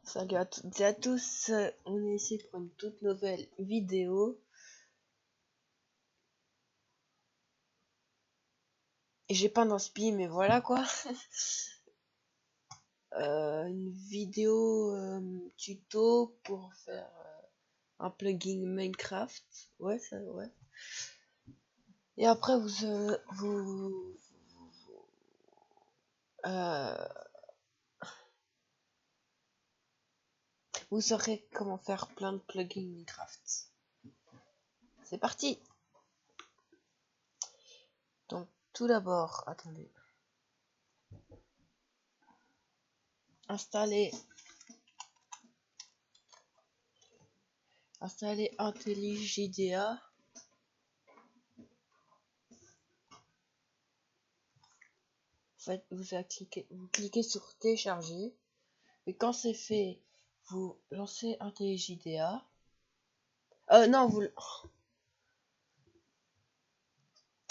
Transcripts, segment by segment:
Salut à toutes et à tous, on est ici pour une toute nouvelle vidéo. Et j'ai pas d'inspi, mais voilà quoi. Une vidéo tuto pour faire un plugin Minecraft. Ouais, ça, ouais. Et après, euh, vous saurez comment faire plein de plugins Minecraft. C'est parti! Donc, tout d'abord, attendez. Installer IntelliJDA. Fait, vous cliquez sur télécharger, et quand c'est fait, vous lancez IntelliJDA. Non,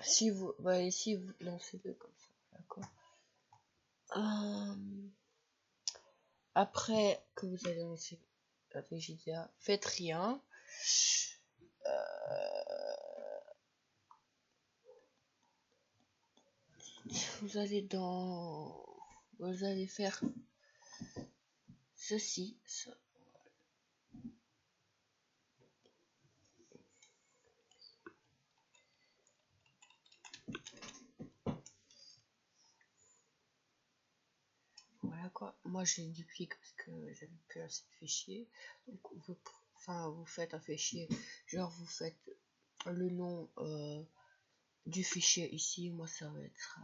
si vous lancez-le comme ça, d'accord. Après que vous avez lancé IntelliJDA, faites rien. Vous allez faire ceci. Voilà quoi. Moi j'ai dupliqué parce que j'avais plus assez de fichiers. Donc vous faites un fichier, genre vous faites le nom du fichier ici. Moi ça va être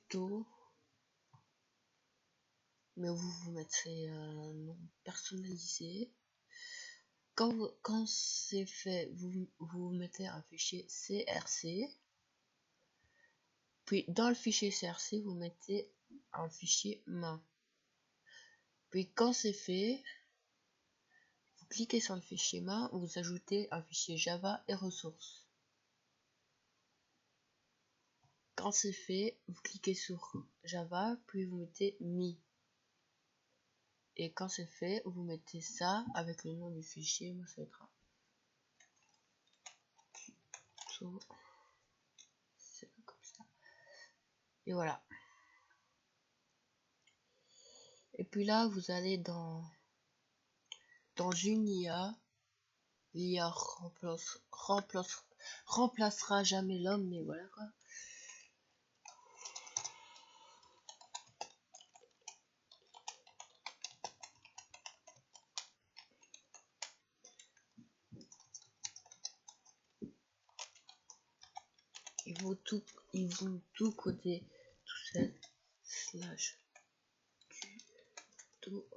tuto, mais vous mettrez un nom personnalisé. Quand c'est fait, vous mettez un fichier CRC. Puis dans le fichier CRC, vous mettez un fichier main. Puis quand c'est fait, vous cliquez sur le fichier main, vous ajoutez un fichier Java et ressources. Quand c'est fait, vous cliquez sur Java, puis vous mettez mi. Et quand c'est fait, vous mettez ça avec le nom du fichier. Moi, ça va être c'est comme ça. Et voilà. Et puis là, vous allez dans une IA. L'IA remplacera jamais l'homme, mais voilà quoi. Ils vont tout coder tout seul. Slash tuto.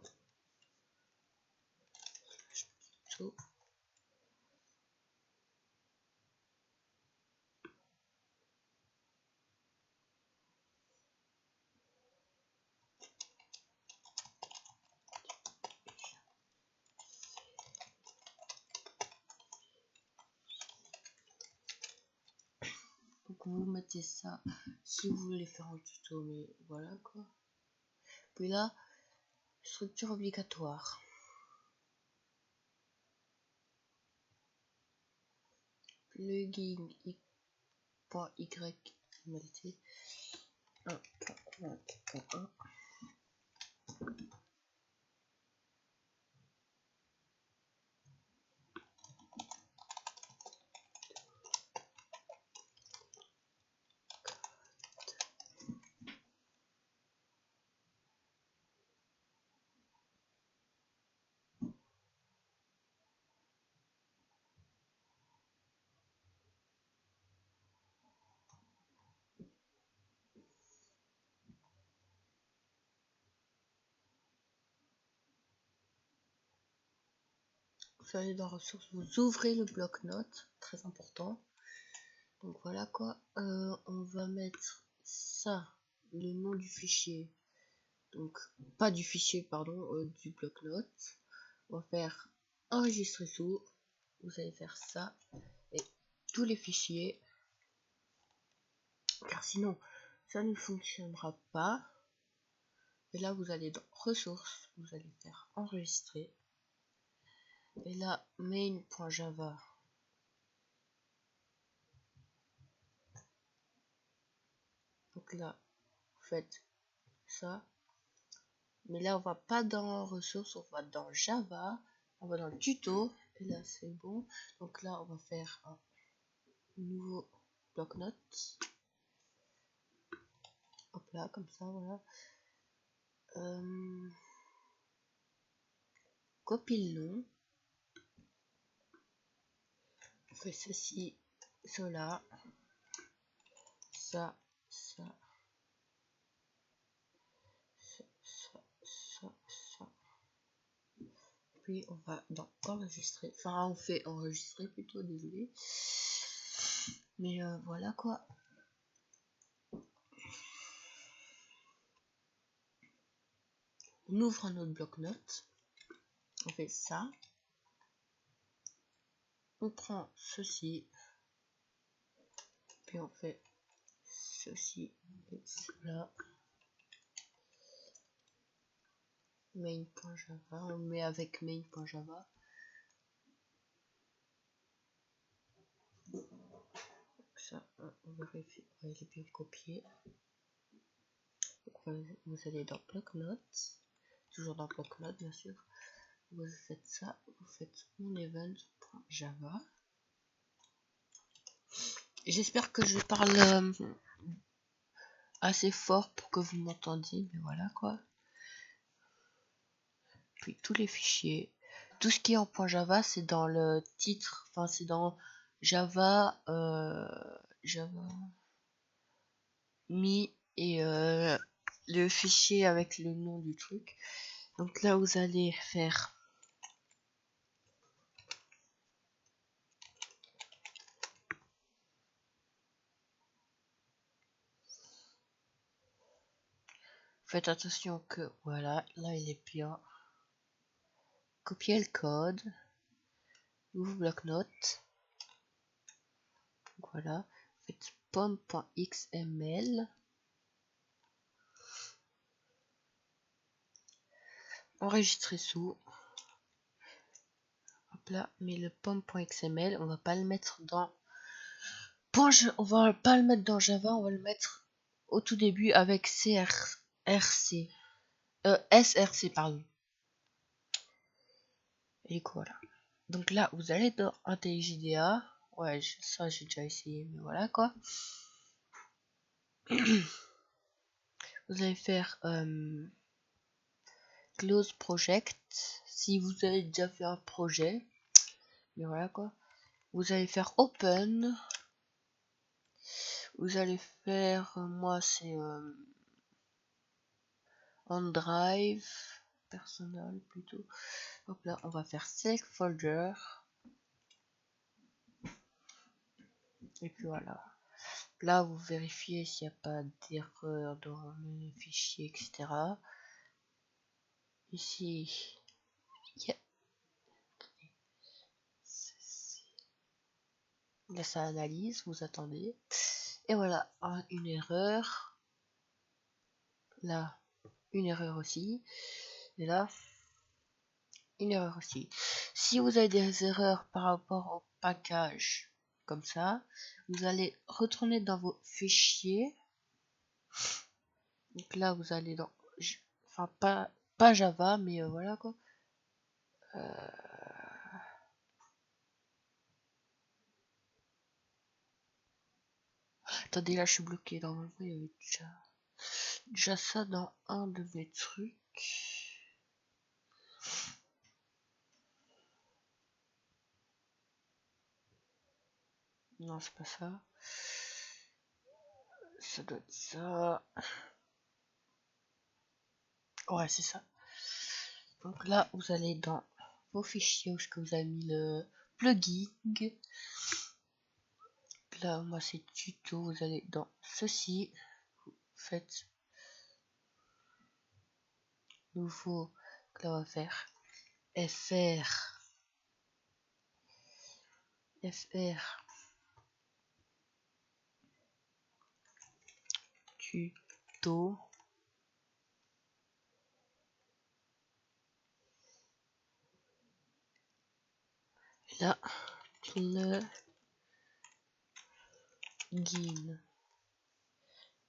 Donc vous mettez ça si vous voulez faire un tuto, mais voilà quoi. Puis là, structure obligatoire. Plugin .y.mlt 1.20.1. Vous allez dans ressources, vous ouvrez le bloc-notes, très important. Donc voilà quoi, on va mettre ça, le nom du fichier, donc pas du fichier, pardon, du bloc-notes. On va faire enregistrer sous, vous allez faire ça, et tous les fichiers, car sinon ça ne fonctionnera pas. Et là, vous allez dans ressources, vous allez faire enregistrer. Et là, main.java. Donc là, vous faites ça. Mais là, on va pas dans ressources, on va dans Java. On va dans le tuto. Et là, c'est bon. Donc là, on va faire un nouveau bloc-notes. Hop là, comme ça, voilà. Copie le nom. On fait ceci, cela, ça, ça, ça. Puis on va dans enregistrer. Enfin, on fait enregistrer plutôt, désolé. Mais voilà quoi. On ouvre un autre bloc-notes. On fait ça. On prend ceci. Puis on fait ceci et cela. Main.java. On met avec main.java. Ça, on vérifie. Il est bien copié. Vous allez dans bloc-notes. Toujours dans bloc-notes, bien sûr. Vous faites ça. Vous faites mon event.java. J'espère que je parle assez fort pour que vous m'entendiez, mais voilà quoi. Puis tous les fichiers, tout ce qui est en .java, c'est dans le titre, enfin c'est dans Java, Java me et le fichier avec le nom du truc. Donc là vous allez faire faites attention que voilà, là il est bien. Copiez le code, ouvre bloc-notes. Voilà, faites pom.xml. Enregistrez sous. Hop là, mais le pom.xml, on va pas le mettre dans on va pas le mettre dans Java, on va le mettre au tout début avec src, pardon. Et voilà. Donc là, vous allez dans IntelliJDA. Ouais, ça j'ai déjà essayé, mais voilà quoi. Vous allez faire close project si vous avez déjà fait un projet. Mais voilà quoi. Vous allez faire open. Vous allez faire, moi c'est OneDrive, personnel plutôt. Hop là, on va faire select folder. Et puis voilà. Là, vous vérifiez s'il n'y a pas d'erreur dans le fichier, etc. Ici, il y a... Là, ça analyse, vous attendez. Et voilà, une erreur. Là, une erreur aussi. Et là, une erreur aussi. Si vous avez des erreurs par rapport au package, comme ça, vous allez retourner dans vos fichiers. Donc là, vous allez dans... Enfin, pas Java, mais voilà quoi. Attendez, là, je suis bloqué. Normalement, il y avait déjà ça dans un de mes trucs. Non, c'est pas ça. Ça doit être ça. Ouais, c'est ça. Donc là, vous allez dans vos fichiers où vous avez mis le plugin. Là, moi, c'est tuto. Vous allez dans ceci. Vous faites nouveau. Là, on va faire fr. tuto. Là, plugin.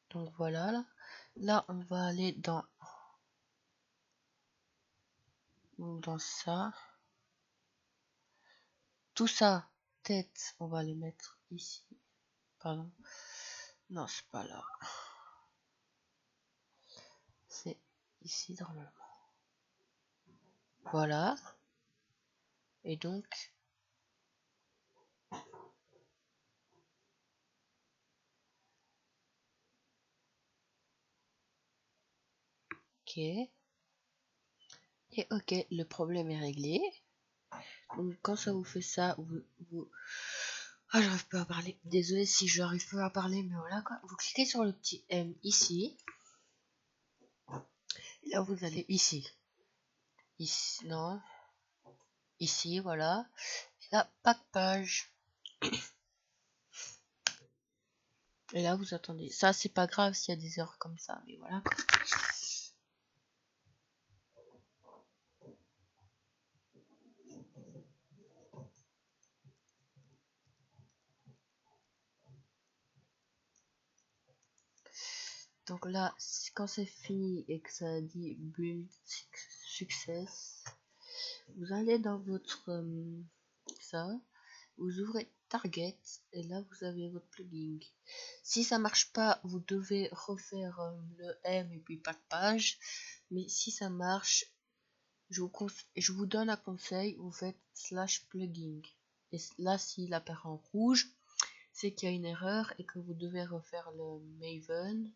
Donc voilà, là on va aller dans ça. Tout ça, tête, on va les mettre ici. Pardon. Non, c'est pas là. C'est ici normalement. Voilà. Et donc, ok. Et ok, le problème est réglé. Donc quand ça vous fait ça, vous... Ah, j'arrive pas à parler. Désolé si j'arrive pas à parler, mais voilà quoi. Vous cliquez sur le petit M ici. Là, vous allez ici. Ici, non. Ici, voilà. Et là, pack page. Et là, vous attendez. Ça, c'est pas grave s'il y a des erreurs comme ça, mais voilà quoi. Donc là, quand c'est fini et que ça dit build success, vous allez dans votre ça, vous ouvrez target et là vous avez votre plugin. Si ça marche pas, vous devez refaire le M et puis pas de page. Mais si ça marche, je vous donne un conseil, vous faites slash plugin. Et là, s'il apparaît en rouge, c'est qu'il y a une erreur et que vous devez refaire le Maven,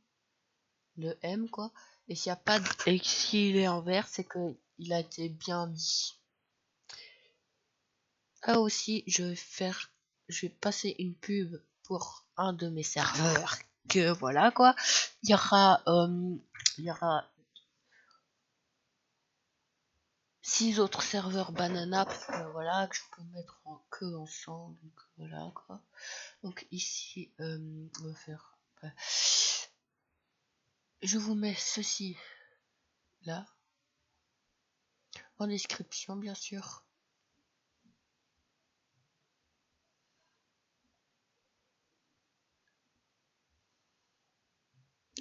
le M quoi. Et s'il y a pas de... et s'il est en vert, c'est que il a été bien mis. Ah aussi, je vais passer une pub pour un de mes serveurs. Que voilà quoi. Il y aura 6 autres serveurs banana, voilà, que je peux mettre en queue ensemble. Donc voilà quoi. Donc ici, on va faire. Je vous mets ceci là en description bien sûr.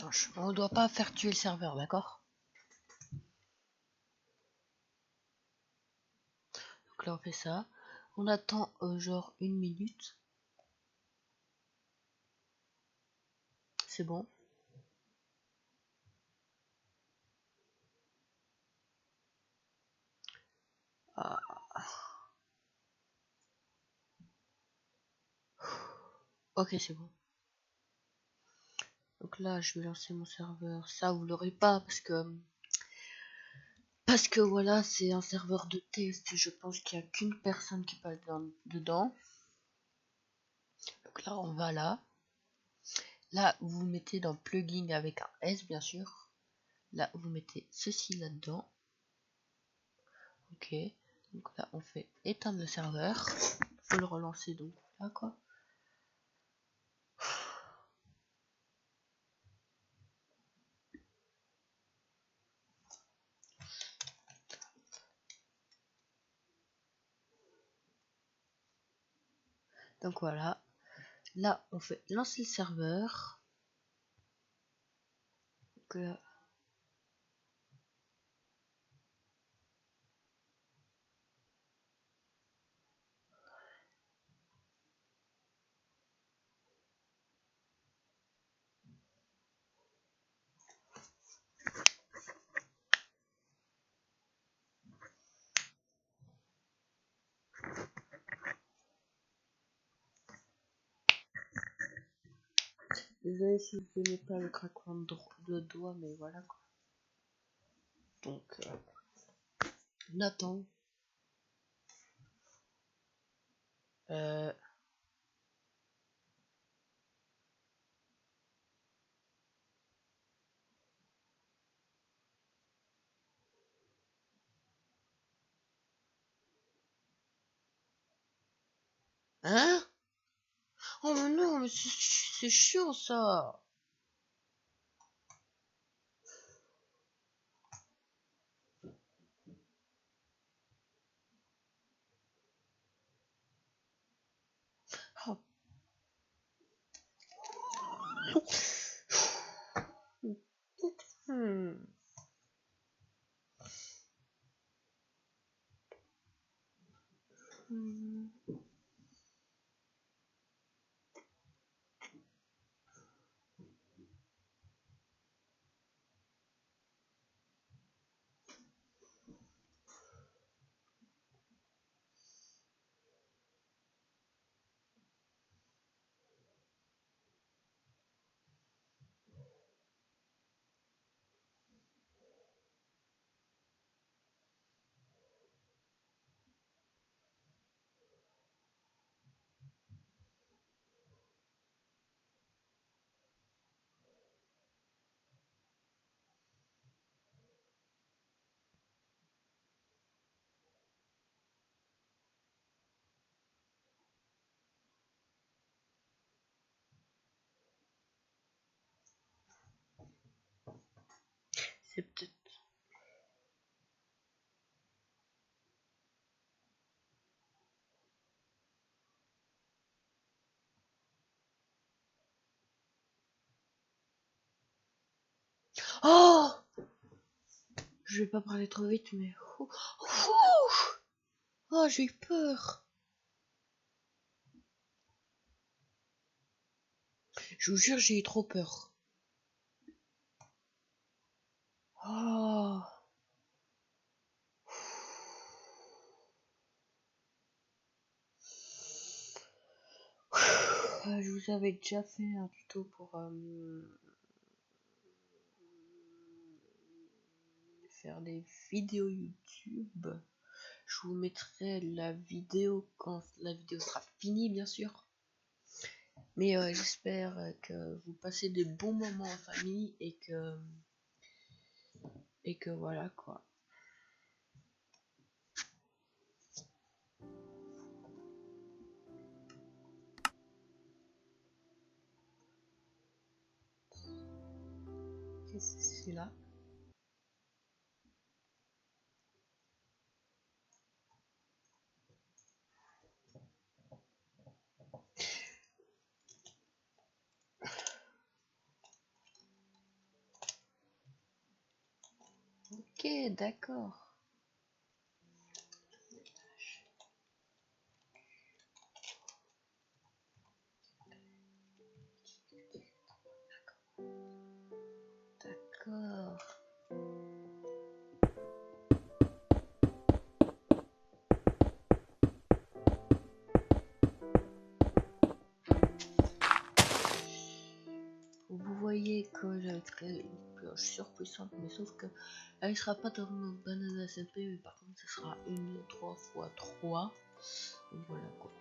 Non, on doit pas faire tuer le serveur, d'accord? Donc là on fait ça. On attend genre 1 minute. C'est bon. Ah. Ok, c'est bon. Donc là, je vais lancer mon serveur. Ça, vous l'aurez pas parce que voilà, c'est un serveur de test et je pense qu'il n'y a qu'une personne qui passe dedans. Donc là, on va là. Là, vous mettez dans plugin avec un S, bien sûr. Là, vous mettez ceci là-dedans. Ok. Donc là, on fait éteindre le serveur. Faut le relancer, donc là, quoi. Donc voilà. Là, on fait lancer le serveur. Donc là, désolé si vous n'aimez pas le craquement de doigts, mais voilà quoi. Donc, on attend. Euh, hein? Oh mais non, mais c'est chiant ça. C'est peut-être... Oh! Je vais pas parler trop vite, mais... Oh, j'ai eu peur. Je vous jure, j'ai eu trop peur. Oh. Je vous avais déjà fait un tuto pour faire des vidéos YouTube. Je vous mettrai la vidéo quand la vidéo sera finie, bien sûr. Mais j'espère que vous passez de bons moments en famille et que voilà quoi. Qu'est-ce que c'est là? Ok, d'accord. D'accord. Vous voyez que j'avais créé une pioche surpuissante, mais sauf que elle sera pas dans mon banana SMP, mais par contre ce sera une 3x3. Donc voilà quoi.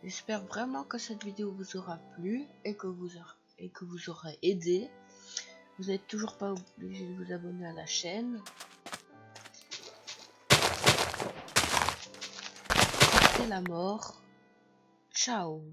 J'espère vraiment que cette vidéo vous aura plu et que vous aurez aidé. Vous n'êtes toujours pas obligé de vous abonner à la chaîne. C'était la mort. Ciao.